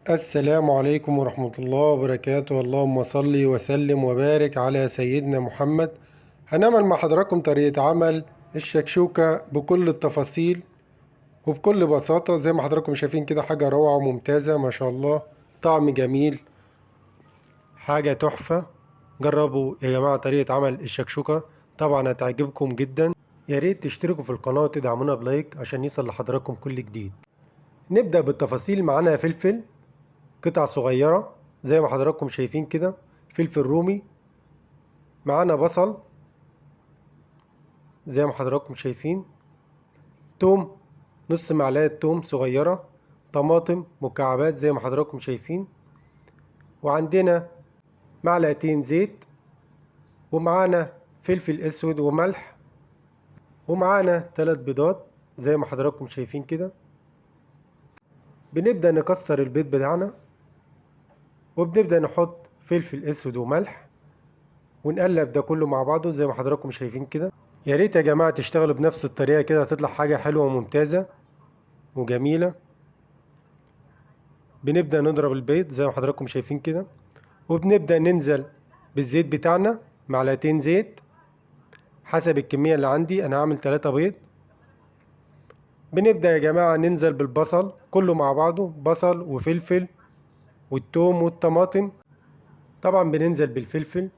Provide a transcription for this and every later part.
السلام عليكم ورحمة الله وبركاته. اللهم صل وسلم وبارك على سيدنا محمد. هنعمل مع حضراتكم طريقة عمل الشكشوكة بكل التفاصيل وبكل بساطة. زي ما حضراتكم شايفين كده، حاجة روعة وممتازة ما شاء الله، طعم جميل، حاجة تحفة. جربوا يا جماعة طريقة عمل الشكشوكة، طبعا هتعجبكم جدا. يا ريت تشتركوا في القناة وتدعمونا بلايك عشان يصل لحضراتكم كل جديد. نبدأ بالتفاصيل. معانا فلفل قطع صغيرة زي ما حضراتكم شايفين كده، فلفل رومي. معانا بصل زي ما حضراتكم شايفين، توم نص معلقة توم صغيرة، طماطم مكعبات زي ما حضراتكم شايفين، وعندنا معلقتين زيت، ومعانا فلفل اسود وملح، ومعانا 3 بيضات زي ما حضراتكم شايفين كده. بنبدأ نكسر البيض بتاعنا، وبنبدأ نحط فلفل اسود وملح، ونقلب ده كله مع بعضه زي ما حضراتكم شايفين كده. يا ريت يا جماعة تشتغلوا بنفس الطريقة كده، هتطلع حاجة حلوة وممتازة وجميلة. بنبدأ نضرب البيض زي ما حضراتكم شايفين كده، وبنبدأ ننزل بالزيت بتاعنا، معلقتين زيت حسب الكمية اللي عندي، أنا هعمل 3 بيض. بنبدأ يا جماعة ننزل بالبصل كله مع بعضه، بصل وفلفل والثوم والطماطم. طبعا بننزل بالفلفل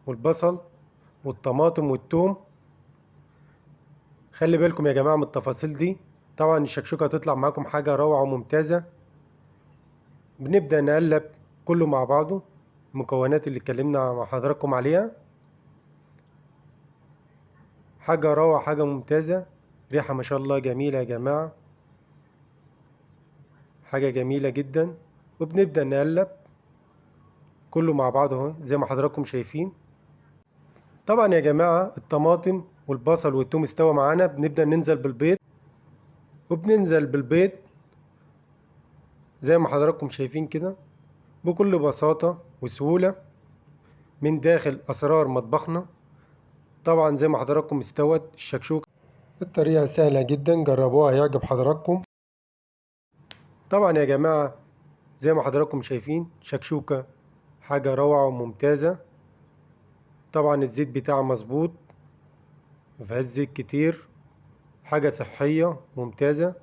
والبصل والطماطم والثوم. خلي بالكم يا جماعة من التفاصيل دي، طبعا الشكشوكة هتطلع معاكم حاجة روعة وممتازة. بنبدأ نقلب كله مع بعضه، المكونات اللي اتكلمنا مع حضراتكم عليها. حاجة روعة، حاجة ممتازة، ريحة ما شاء الله جميلة يا جماعة، حاجة جميلة جدا. وبنبدأ نقلب كله مع بعضه اهو زي ما حضراتكم شايفين. طبعا يا جماعة الطماطم والبصل والثوم استوى معانا، بنبدأ ننزل بالبيض، وبننزل بالبيض زي ما حضراتكم شايفين كده بكل بساطة وسهولة من داخل أسرار مطبخنا. طبعا زي ما حضراتكم استوت الشكشوكة. الطريقة سهلة جدا، جربوها هيعجب حضراتكم. طبعا يا جماعة زي ما حضراتكم شايفين شكشوكة حاجة روعة وممتازة. طبعا الزيت بتاعها مظبوط، مفيهاش زيت كتير، حاجة صحية ممتازة.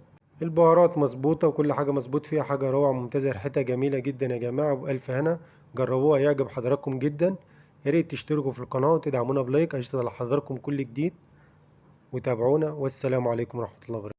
البهارات مظبوطة وكل حاجة مظبوط فيها، حاجة روعة ممتازة، ريحتها جميلة جدا يا جماعة، وبألف هنا. جربوها هيعجب حضراتكم جدا. يا ريت تشتركوا في القناة وتدعمونا بلايك عشان يوصل لحضراتكم كل جديد، وتابعونا. والسلام عليكم ورحمة الله وبركاته.